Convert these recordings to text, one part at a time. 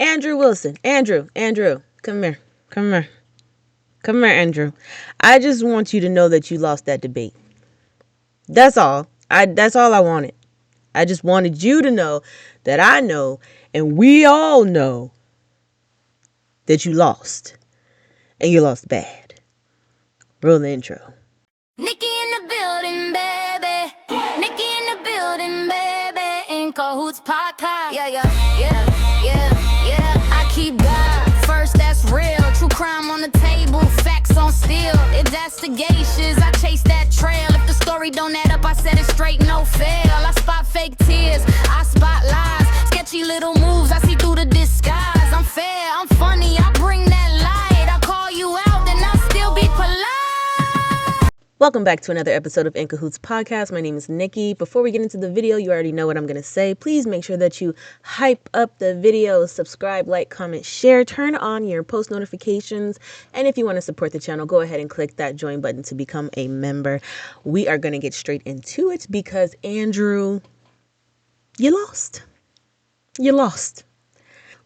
Andrew Wilson. Andrew, come here. Come here, Andrew. I just want you to know that you lost that debate. That's all. That's all I wanted. I just wanted you to know that I know, and we all know, that you lost. And you lost bad. Roll the intro. Nikki in the building, baby. Nikki in the building, baby. In Cahoots podcast. Yeah. I keep God first, that's real. True crime on the table, facts on steel. If that's sagacious, I chase that trail. If the story don't add up, I set it straight, no fail. I spot fake tears, I spot lies. Sketchy little moves, I see through the disguise. I'm fair, I'm funny, I bring that light. I call you out, then I'll still be polite. Welcome back to another episode of In Cahoots Podcast. My name is Nikki. Before we get into the video, you already know what I'm going to say. Please make sure that you hype up the video, subscribe, like, comment, share, turn on your post notifications. And if you want to support the channel, go ahead and click that join button to become a member. We are going to get straight into it because Andrew, you lost. You lost.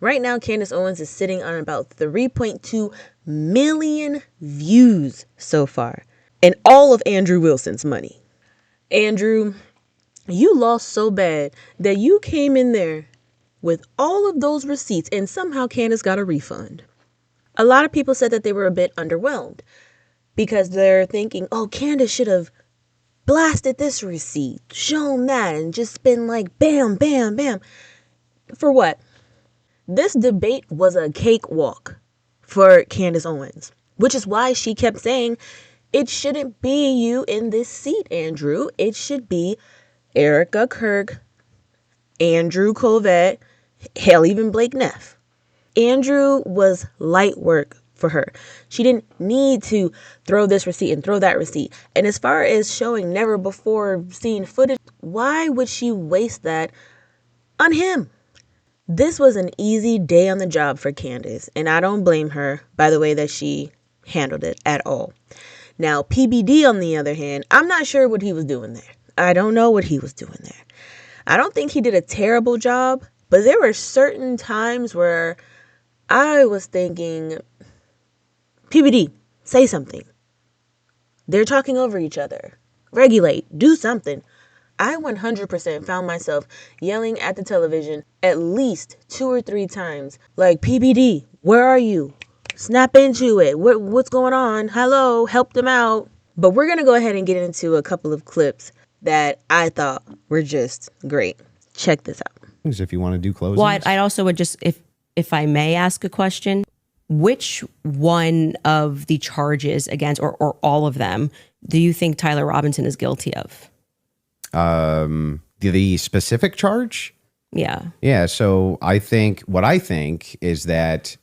Right now, Candace Owens is sitting on about 3.2 million views so far. And all of Andrew Wilson's money. Andrew, you lost so bad that you came in there with all of those receipts and somehow Candace got a refund. A lot of people said that they were a bit underwhelmed because they're thinking, oh, Candace should have blasted this receipt, shown that, and just been like, bam, bam, bam. For what? This debate was a cakewalk for Candace Owens, which is why she kept saying, it shouldn't be you in this seat, Andrew. It should be Erika Kirk, Andrew Covett, hell, even Blake Neff. Andrew was light work for her. She didn't need to throw this receipt and throw that receipt. And as far as showing never before seen footage, why would she waste that on him? This was an easy day on the job for Candace, and I don't blame her by the way that she handled it at all. Now, PBD, on the other hand, I'm not sure what he was doing there. I don't know what he was doing there. I don't think he did a terrible job, but there were certain times where I was thinking, PBD, say something. They're talking over each other. Regulate. Do something. I 100% found myself yelling at the television at least 2 or 3 times, like, PBD, where are you? Snap into it. What's going on? Hello, help them out. But we're going to go ahead and get into a couple of clips that I thought were just great. Check this out. If you want to do closings. Well, I also would just, if I may ask a question, which one of the charges against, or all of them, do you think Tyler Robinson is guilty of? The specific charge? Yeah. Yeah. So I think is that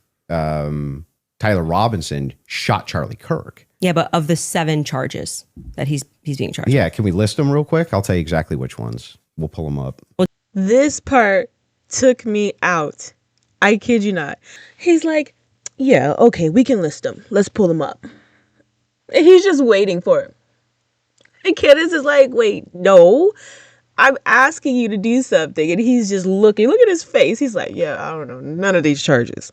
Tyler Robinson shot Charlie Kirk. Yeah, but of the 7 charges that he's being charged. Yeah, can we list them real quick? I'll tell you exactly which ones. We'll pull them up. This part took me out. I kid you not. He's like, yeah, okay, we can list them. Let's pull them up. And he's just waiting for it. And Candace is like, wait, no. I'm asking you to do something. And he's just looking. Look at his face. He's like, yeah, I don't know. None of these charges.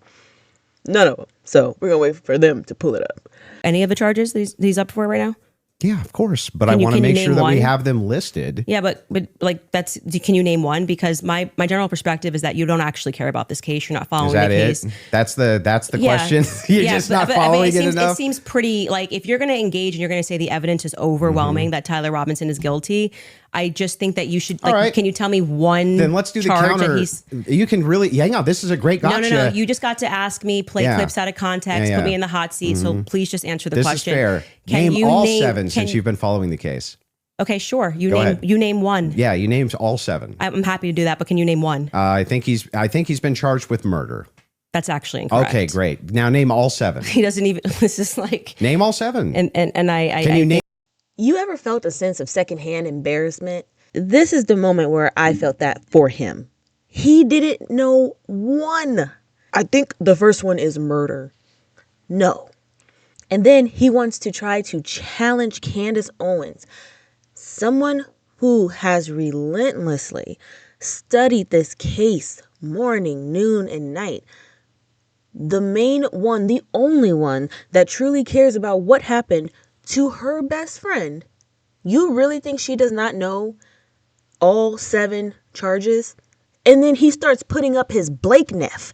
None of them. So we're going to wait for them to pull it up. Any of the charges he's up for right now? Yeah, of course. But I want to make sure that we have them listed. Yeah, but like can you name one? Because my general perspective is that you don't actually care about this case. You're not following the case. That's the question. You're just not following it enough. It seems pretty, like, if you're going to engage and you're going to say the evidence is overwhelming that Tyler Robinson is guilty, I just think that you should, like, right. Can you tell me one? Then let's do the counter. You can really, hang on. This is a great gotcha. No. You just got to ask me, play clips out of context, put me in the hot seat. So please just answer the question. This is fair. Name all 7 since you've been following the case. Okay, sure. You name one. Yeah, you named all 7. I'm happy to do that, but can you name one? I think he's been charged with murder. That's actually incorrect. Okay, great. Now name all 7. He doesn't even. This is like name all 7. And I. Can you name? You ever felt a sense of secondhand embarrassment? This is the moment where I felt that for him. He didn't know one. I think the first one is murder. No. And then he wants to try to challenge Candace Owens, someone who has relentlessly studied this case morning, noon, and night, the main one, the only one that truly cares about what happened to her best friend. You really think she does not know all 7 charges? And then he starts putting up his Blake Neff.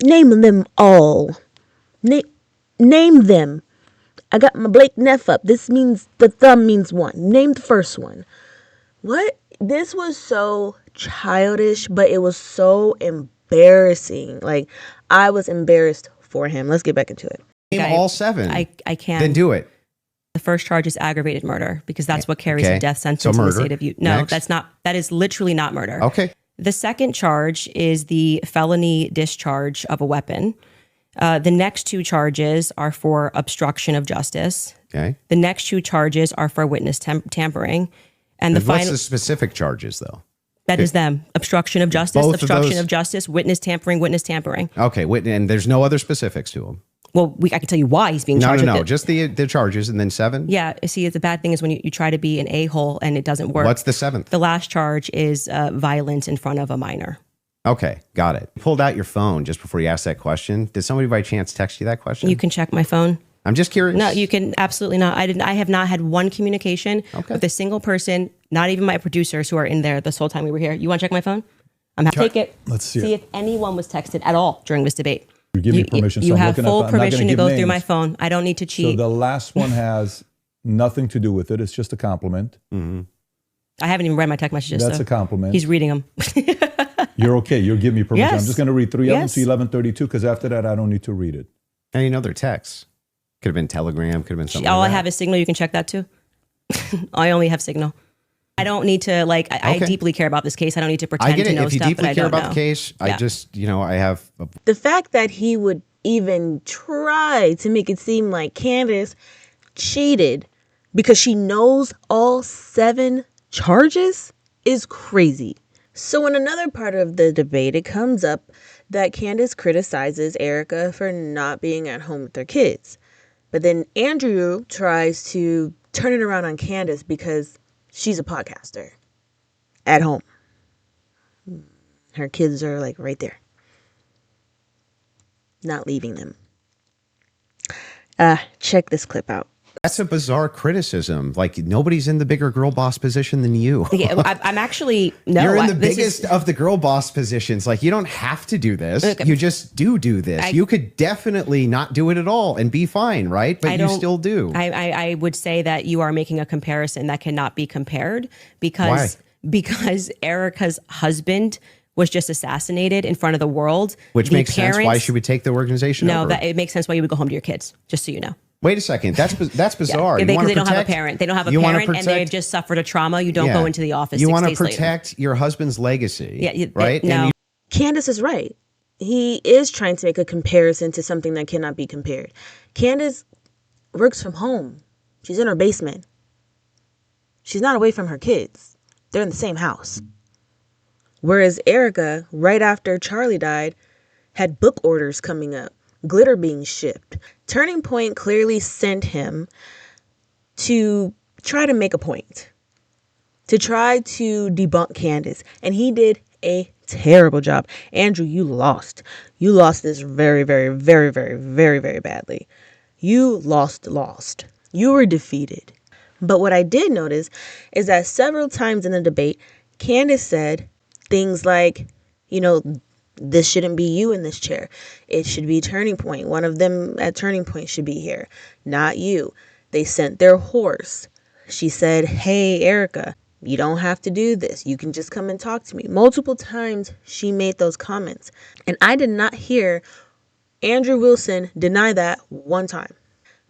Name them all. Name them. I got my Blake Neff up. This means the thumb means 1. Name the first one. What? This was so childish, but it was so embarrassing. Like, I was embarrassed for him. Let's get back into it. Name all 7. I can't. Then do it. The first charge is aggravated murder because that's what carries a death sentence So in the murder. state of Utah. No, Next. that's not. That is literally not murder. Okay. The second charge is the felony discharge of a weapon. The next 2 charges are for obstruction of justice. Okay. The next 2 charges are for witness tampering. And the And what's final, the specific charges, though? that is them. Obstruction of justice, Both of obstruction those- of justice, witness tampering. Okay. And there's no other specifics to them. Well, I can tell you why he's being No, charged no, with no. it. Just the charges and then 7? Yeah, see, the bad thing is when you try to be an a-hole and it doesn't work. What's the 7th? The last charge is violence in front of a minor. Okay. Got it. Pulled out your phone just before you asked that question. Did somebody by chance text you that question? You can check my phone. I'm just curious. No, you can absolutely not. I have not had one communication with a single person, not even my producers who are in there this whole time we were here. You want to check my phone? I'm happy to take it. Let's see See it. if anyone was texted at all during this debate. You give me permission. so You I'm have looking at full the- I'm not gonna permission to give go through my names. phone. I don't need to So cheat. the last one has nothing to do with it. It's just a compliment. I haven't even read my text messages. That's so a compliment. He's reading them. You're okay. You'll give me permission. Yes. I'm just going to read 3 of them Yes. to 11:32 because after that, I don't need to read it. And you know their texts. Could have been Telegram. Could have been something. All like I that. have is Signal. You can check that too. I only have Signal. I don't need to I Okay. deeply care about this case. I don't need to I pretend get to it. know If you stuff that deeply I care don't about know. the case, I Yeah. just, I have. The fact that he would even try to make it seem like Candace cheated because she knows all 7 charges is crazy. So in another part of the debate, it comes up that Candace criticizes Erika for not being at home with their kids. But then Andrew tries to turn it around on Candace because she's a podcaster at home. Her kids are like right there. Not leaving them. Check this clip out. That's a bizarre criticism. Like, nobody's in the bigger girl boss position than you. Yeah, I'm actually no. You're in the this biggest is- of the girl boss positions. Like, you don't have to do this. Okay. You just do this. You could definitely not do it at all and be fine, right? But you still do. I would say that you are making a comparison that cannot be compared because Erika's husband was just assassinated in front of the world. Which The makes sense why parents- she would take the organization No, over. that it makes sense why you would go home to your kids, just so you know. Wait a second. That's bizarre. Yeah, You because wanna they don't have a protect- parent. They don't have a you wanna parent, and they've protect- just suffered a trauma. You don't Yeah. go into the office. You 6 want to days later. protect your husband's legacy. Yeah, right? no. And you Candace is right. He is trying to make a comparison to something that cannot be compared. Candace works from home. She's in her basement. She's not away from her kids. They're in the same house. Whereas Erika, right after Charlie died, had book orders coming up, glitter being shipped. Turning Point clearly sent him to try to make a point, to try to debunk Candace. And he did a terrible job. Andrew, you lost. You lost this very, very, very, very, very, very badly. You lost. You were defeated. But what I did notice is that several times in the debate, Candace said things like, this shouldn't be you in this chair. It should be Turning Point. One of them at Turning Point should be here, not you. They sent their horse. She said, hey, Erika, you don't have to do this. You can just come and talk to me. Multiple times she made those comments. And I did not hear Andrew Wilson deny that one time.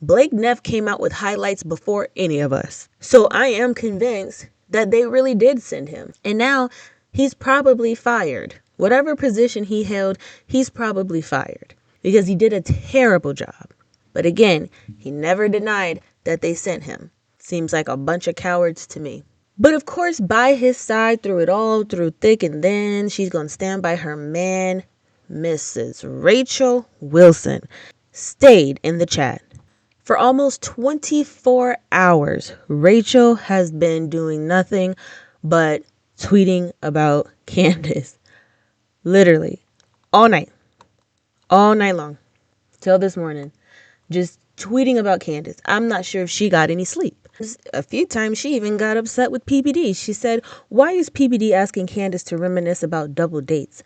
Blake Neff came out with highlights before any of us. So I am convinced that they really did send him. And now he's probably fired. Whatever position he held, he's probably fired because he did a terrible job. But again, he never denied that they sent him. Seems like a bunch of cowards to me. But of course, by his side through it all, through thick and thin, she's going to stand by her man, Mrs. Rachel Wilson, stayed in the chat. For almost 24 hours, Rachel has been doing nothing but tweeting about Candace. Literally, all night. all night long till this morning, just tweeting about Candace. I'm not sure if she got any sleep. A few times she even got upset with PBD. She said, "Why is PBD asking Candace to reminisce about double dates?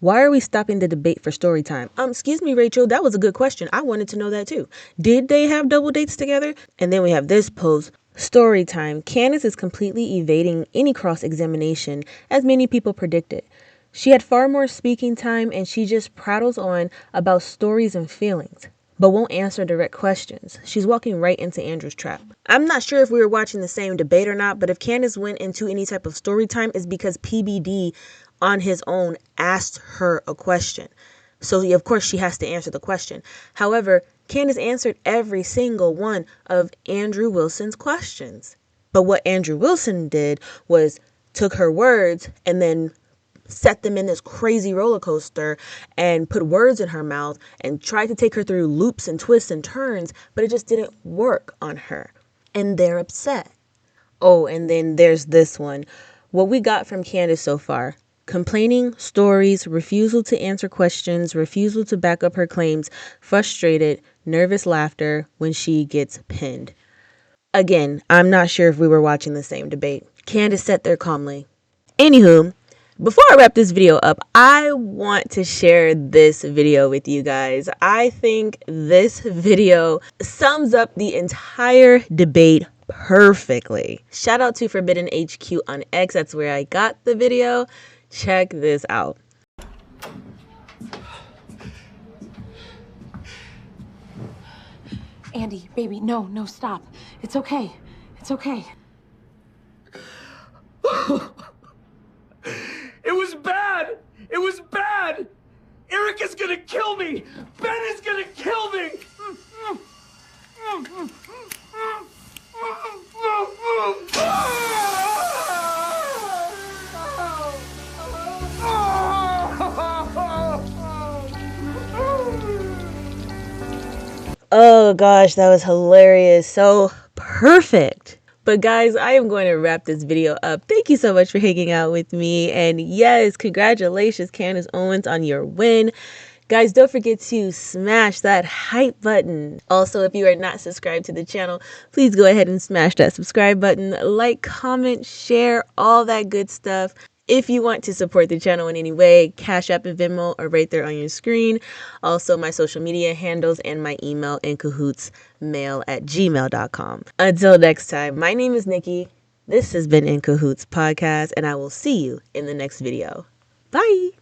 Why are we stopping the debate for story time?" Excuse me, Rachel, that was a good question. I wanted to know that too. Did they have double dates together? And then we have this post. Story time. Candace is completely evading any cross-examination, as many people predicted. She had far more speaking time, and she just prattles on about stories and feelings, but won't answer direct questions. She's walking right into Andrew's trap. I'm not sure if we were watching the same debate or not, but if Candace went into any type of story time, it's because PBD on his own asked her a question. So of course she has to answer the question. However, Candace answered every single one of Andrew Wilson's questions. But what Andrew Wilson did was took her words and then set them in this crazy roller coaster and put words in her mouth and tried to take her through loops and twists and turns, but it just didn't work on her. And they're upset. Oh, and then there's this one. What we got from Candace so far: complaining, stories, refusal to answer questions, refusal to back up her claims, frustrated, nervous laughter when she gets pinned. Again, I'm not sure if we were watching the same debate. Candace sat there calmly. Anywho, before I wrap this video up, I want to share this video with you guys. I think this video sums up the entire debate perfectly. Shout out to Forbidden HQ on X. That's where I got the video. Check this out. Andy, baby, no, stop. It's okay. It's okay. It was bad! It was bad! Erika's gonna kill me! Ben is gonna kill me! Oh gosh, that was hilarious. So perfect. But guys, I am going to wrap this video up. Thank you so much for hanging out with me. And yes, congratulations, Candace Owens, on your win. Guys, don't forget to smash that hype button. Also, if you are not subscribed to the channel, please go ahead and smash that subscribe button. Like, comment, share, all that good stuff. If you want to support the channel in any way, Cash App and Venmo are right there on your screen. Also, my social media handles and my email, incahootsmail@gmail.com. Until next time, my name is Nikki. This has been In Cahoots Podcast, and I will see you in the next video. Bye.